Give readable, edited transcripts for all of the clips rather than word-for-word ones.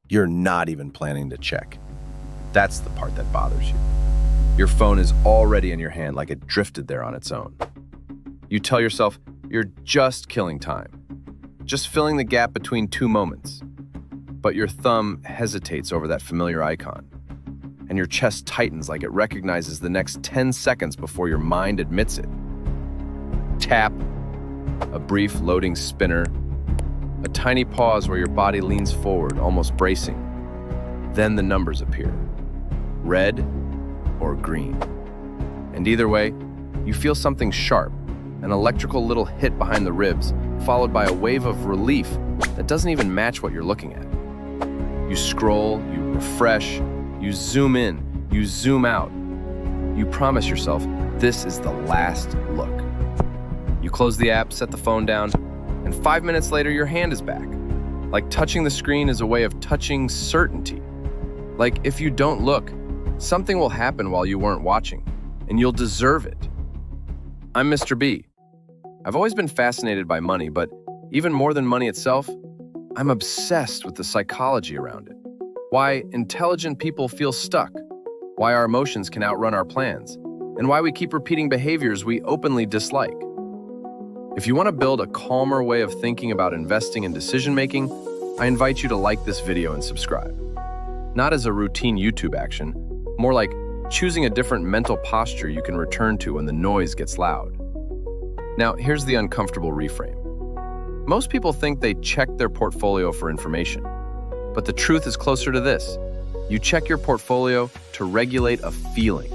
You're not even planning to check. That's the part that bothers you. Your phone is already in your hand like it drifted there on its own. You tell yourself you're just killing time, just filling the gap between two moments. But your thumb hesitates over that familiar icon, and your chest tightens like it recognizes the next 10 seconds before your mind admits it. Tap, a brief loading spinner, a tiny pause where your body leans forward, almost bracing. Then the numbers appear, red or green. And either way, you feel something sharp, an electrical little hit behind the ribs, followed by a wave of relief that doesn't even match what you're looking at. You scroll, you refresh, you zoom in, you zoom out. You promise yourself this is the last look. You close the app, set the phone down, and 5 minutes later your hand is back. Like touching the screen is a way of touching certainty. Like if you don't look, something will happen while you weren't watching, and you'll deserve it. I'm Mr. B. I've always been fascinated by money, but even more than money itself, I'm obsessed with the psychology around it. Why intelligent people feel stuck, why our emotions can outrun our plans, and why we keep repeating behaviors we openly dislike. If you want to build a calmer way of thinking about investing and decision-making, I invite you to like this video and subscribe. Not as a routine YouTube action, more like choosing a different mental posture you can return to when the noise gets loud. Now, here's the uncomfortable reframe. Most people think they check their portfolio for information, but the truth is closer to this. You check your portfolio to regulate a feeling,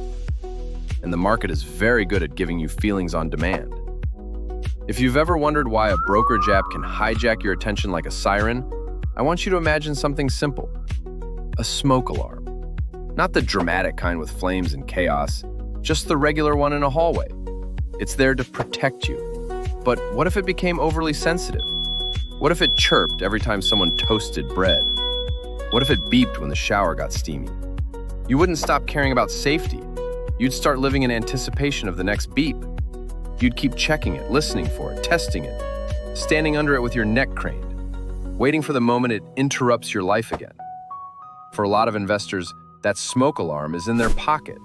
and the market is very good at giving you feelings on demand. If you've ever wondered why a brokerage app can hijack your attention like a siren, I want you to imagine something simple. A smoke alarm. Not the dramatic kind with flames and chaos, just the regular one in a hallway. It's there to protect you. But what if it became overly sensitive? What if it chirped every time someone toasted bread? What if it beeped when the shower got steamy? You wouldn't stop caring about safety. You'd start living in anticipation of the next beep. You'd keep checking it, listening for it, testing it, standing under it with your neck craned, waiting for the moment it interrupts your life again. For a lot of investors, that smoke alarm is in their pocket,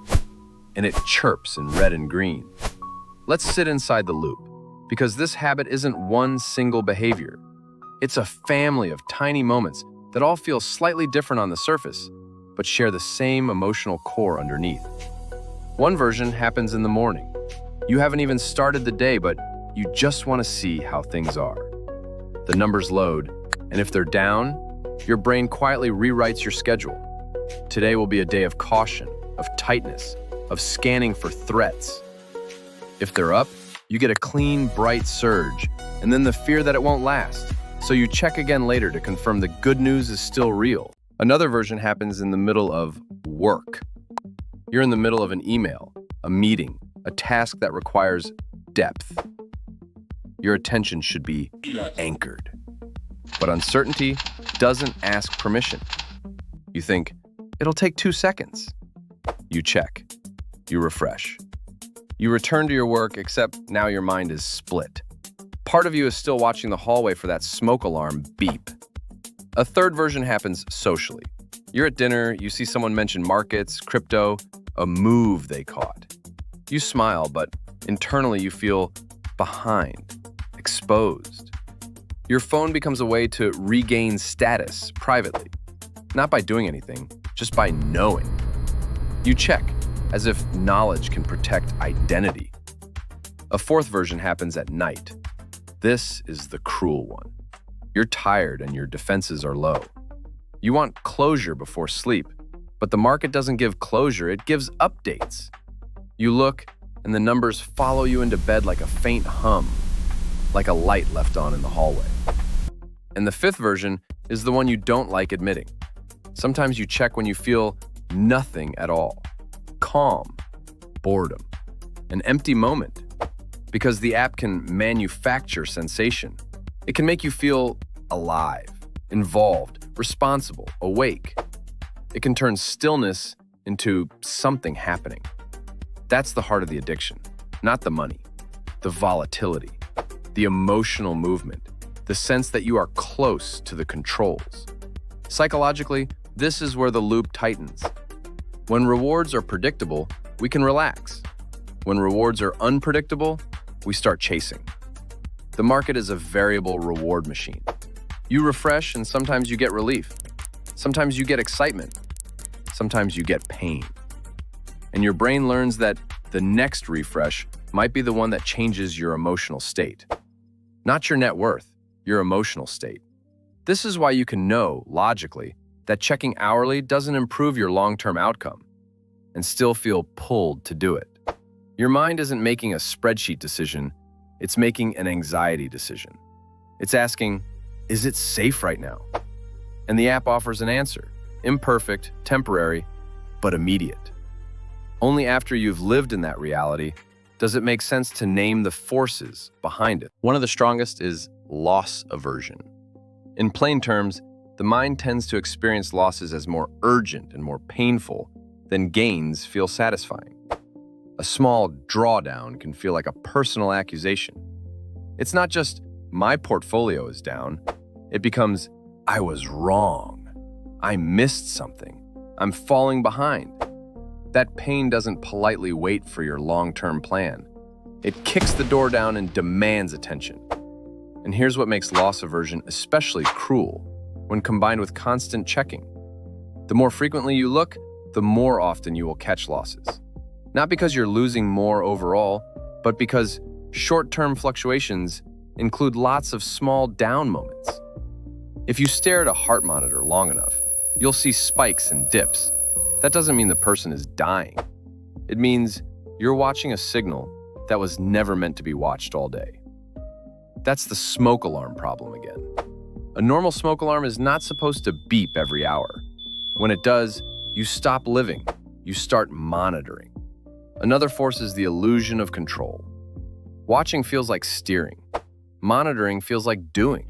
and it chirps in red and green. Let's sit inside the loop, because this habit isn't one single behavior. It's a family of tiny moments that all feel slightly different on the surface, but share the same emotional core underneath. One version happens in the morning. You haven't even started the day, but you just want to see how things are. The numbers load, and if they're down, your brain quietly rewrites your schedule. Today will be a day of caution, of tightness, of scanning for threats. If they're up, you get a clean, bright surge, and then the fear that it won't last. So you check again later to confirm the good news is still real. Another version happens in the middle of work. You're in the middle of an email, a meeting, a task that requires depth. Your attention should be anchored. But uncertainty doesn't ask permission. You think, it'll take 2 seconds. You check. You refresh. You return to your work, except now your mind is split. Part of you is still watching the hallway for that smoke alarm beep. A third version happens socially. You're at dinner, you see someone mention markets, crypto, a move they caught. You smile, but internally you feel behind, exposed. Your phone becomes a way to regain status privately, not by doing anything, just by knowing. You check, as if knowledge can protect identity. A fourth version happens at night. This is the cruel one. You're tired and your defenses are low. You want closure before sleep, but the market doesn't give closure, it gives updates. You look, and the numbers follow you into bed like a faint hum, like a light left on in the hallway. And the fifth version is the one you don't like admitting. Sometimes you check when you feel nothing at all. Calm, boredom, an empty moment. Because the app can manufacture sensation. It can make you feel alive, involved, responsible, awake. It can turn stillness into something happening. That's the heart of the addiction, not the money, the volatility. the emotional movement, the sense that you are close to the controls. Psychologically, this is where the loop tightens. When rewards are predictable, we can relax. When rewards are unpredictable, we start chasing. The market is a variable reward machine. You refresh and sometimes you get relief. Sometimes you get excitement. Sometimes you get pain. And your brain learns that the next refresh might be the one that changes your emotional state. Not your net worth, your emotional state. This is why you can know, logically, that checking hourly doesn't improve your long-term outcome and still feel pulled to do it. Your mind isn't making a spreadsheet decision, it's making an anxiety decision. It's asking, is it safe right now? And the app offers an answer, imperfect, temporary, but immediate. Only after you've lived in that reality does it make sense to name the forces behind it. One of the strongest is loss aversion. In plain terms, the mind tends to experience losses as more urgent and more painful than gains feel satisfying. A small drawdown can feel like a personal accusation. It's not just, my portfolio is down. It becomes, I was wrong. I missed something. I'm falling behind. That pain doesn't politely wait for your long-term plan. It kicks the door down and demands attention. And here's what makes loss aversion especially cruel when combined with constant checking. The more frequently you look, the more often you will catch losses. Not because you're losing more overall, but because short-term fluctuations include lots of small down moments. If you stare at a heart monitor long enough, you'll see spikes and dips. That doesn't mean the person is dying. It means you're watching a signal that was never meant to be watched all day. That's the smoke alarm problem again. A normal smoke alarm is not supposed to beep every hour. When it does, you stop living. You start monitoring. Another force is the illusion of control. Watching feels like steering. Monitoring feels like doing.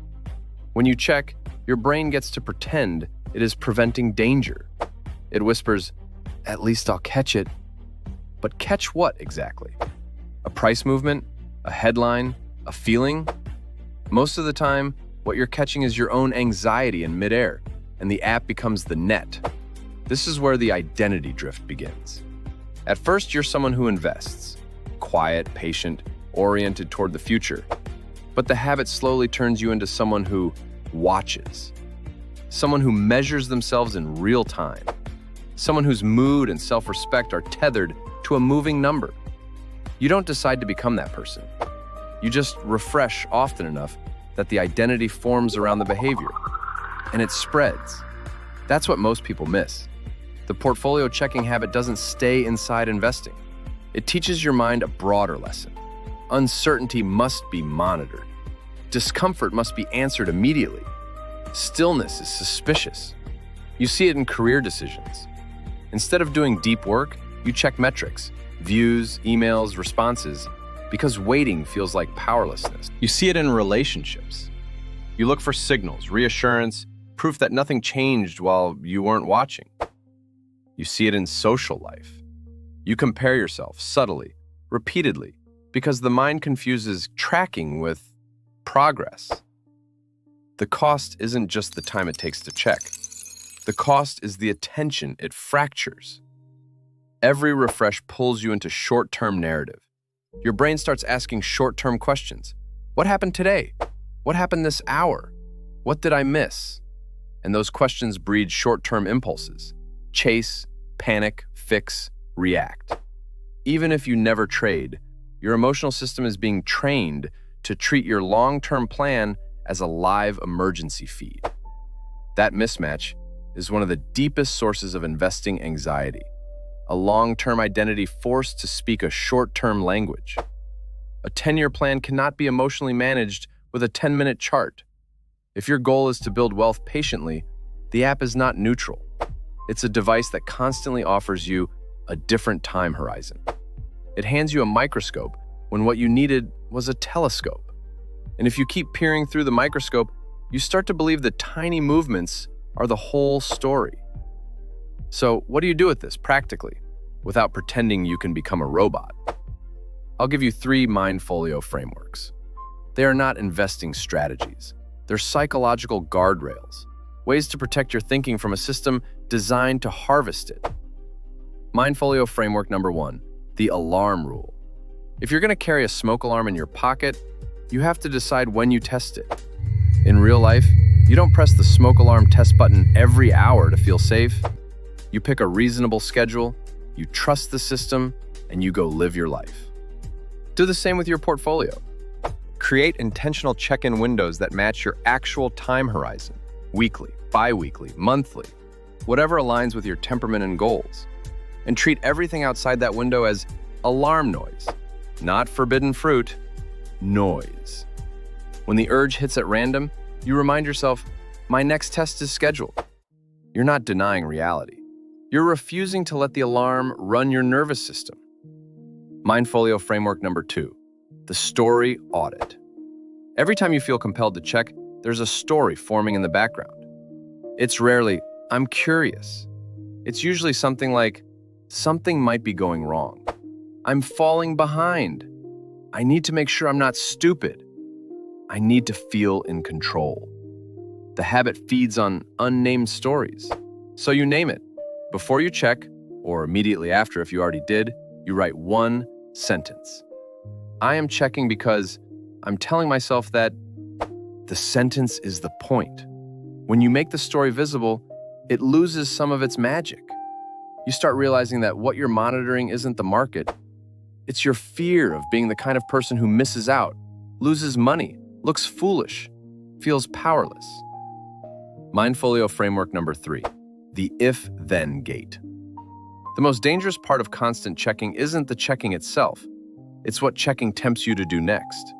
When you check, your brain gets to pretend it is preventing danger. It whispers, at least I'll catch it. But catch what exactly? A price movement? A headline? A feeling? Most of the time, what you're catching is your own anxiety in midair, and the app becomes the net. This is where the identity drift begins. At first, you're someone who invests, quiet, patient, oriented toward the future. But the habit slowly turns you into someone who watches, someone who measures themselves in real time, someone whose mood and self-respect are tethered to a moving number. You don't decide to become that person. You just refresh often enough that the identity forms around the behavior, and it spreads. That's what most people miss. The portfolio checking habit doesn't stay inside investing. It teaches your mind a broader lesson. Uncertainty must be monitored. Discomfort must be answered immediately. Stillness is suspicious. You see it in career decisions. Instead of doing deep work, you check metrics, views, emails, responses, because waiting feels like powerlessness. You see it in relationships. You look for signals, reassurance, proof that nothing changed while you weren't watching. You see it in social life. You compare yourself subtly, repeatedly, because the mind confuses tracking with progress. The cost isn't just the time it takes to check. The cost is the attention it fractures. Every refresh pulls you into short-term narrative. Your brain starts asking short-term questions. What happened today? What happened this hour? What did I miss? And those questions breed short-term impulses. Chase, panic, fix, react. Even if you never trade, your emotional system is being trained to treat your long-term plan as a live emergency feed. That mismatch is one of the deepest sources of investing anxiety. A long-term identity forced to speak a short-term language. A 10-year plan cannot be emotionally managed with a 10-minute chart. If your goal is to build wealth patiently, the app is not neutral. It's a device that constantly offers you a different time horizon. It hands you a microscope when what you needed was a telescope. And if you keep peering through the microscope, you start to believe the tiny movements are the whole story. So what do you do with this practically, without pretending you can become a robot? I'll give you 3 Mindfolio frameworks. They are not investing strategies. They're psychological guardrails, ways to protect your thinking from a system designed to harvest it. Mindfolio framework number 1, the alarm rule. If you're going to carry a smoke alarm in your pocket, you have to decide when you test it. In real life, you don't press the smoke alarm test button every hour to feel safe. You pick a reasonable schedule, you trust the system, and you go live your life. Do the same with your portfolio. Create intentional check-in windows that match your actual time horizon, weekly, bi-weekly, monthly, whatever aligns with your temperament and goals. And treat everything outside that window as alarm noise, not forbidden fruit, noise. When the urge hits at random, you remind yourself, my next test is scheduled. You're not denying reality. You're refusing to let the alarm run your nervous system. Mindfolio framework number 2, the story audit. Every time you feel compelled to check, there's a story forming in the background. It's rarely, I'm curious. It's usually something like, something might be going wrong. I'm falling behind. I need to make sure I'm not stupid. I need to feel in control. The habit feeds on unnamed stories. So you name it. Before you check, or immediately after if you already did, you write one sentence. I am checking because I'm telling myself that the sentence is the point. When you make the story visible, it loses some of its magic. You start realizing that what you're monitoring isn't the market. It's your fear of being the kind of person who misses out, loses money, looks foolish, feels powerless. Mindfolio framework number 3, the if-then gate. The most dangerous part of constant checking isn't the checking itself. It's what checking tempts you to do next.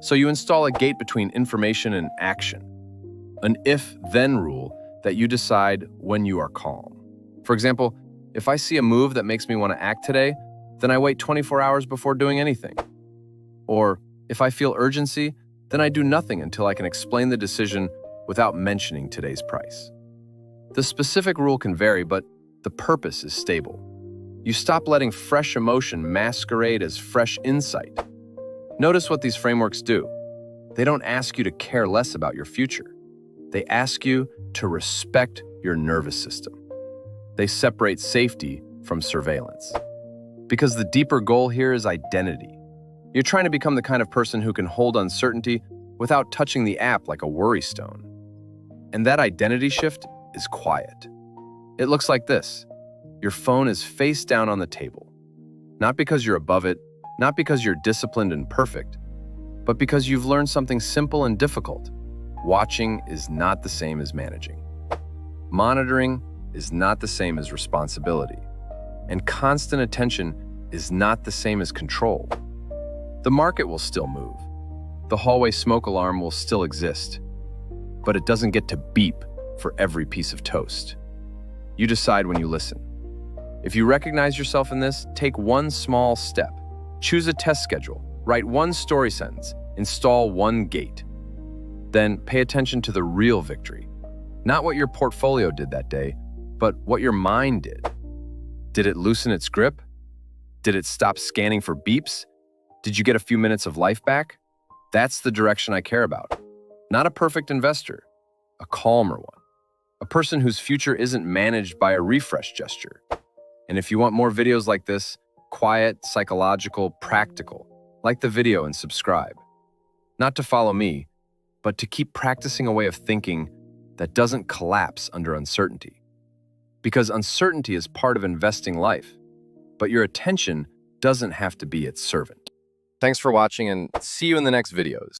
So you install a gate between information and action. An if-then rule that you decide when you are calm. For example, if I see a move that makes me want to act today, then I wait 24 hours before doing anything. Or if I feel urgency, then I do nothing until I can explain the decision without mentioning today's price. The specific rule can vary, but the purpose is stable. You stop letting fresh emotion masquerade as fresh insight. Notice what these frameworks do. They don't ask you to care less about your future. They ask you to respect your nervous system. They separate safety from surveillance. Because the deeper goal here is identity. You're trying to become the kind of person who can hold uncertainty without touching the app like a worry stone. And that identity shift is quiet. It looks like this. Your phone is face down on the table. Not because you're above it, not because you're disciplined and perfect, but because you've learned something simple and difficult. Watching is not the same as managing. Monitoring is not the same as responsibility. And constant attention is not the same as control. The market will still move. The hallway smoke alarm will still exist. But it doesn't get to beep for every piece of toast. You decide when you listen. If you recognize yourself in this, take one small step. Choose a test schedule, write one story sentence, install one gate. Then pay attention to the real victory. Not what your portfolio did that day, but what your mind did. Did it loosen its grip? Did it stop scanning for beeps? Did you get a few minutes of life back? That's the direction I care about. Not a perfect investor, a calmer one. A person whose future isn't managed by a refresh gesture. And if you want more videos like this, quiet, psychological, practical, like the video and subscribe. Not to follow me, but to keep practicing a way of thinking that doesn't collapse under uncertainty. Because uncertainty is part of investing life, but your attention doesn't have to be its servant. Thanks for watching and see you in the next videos.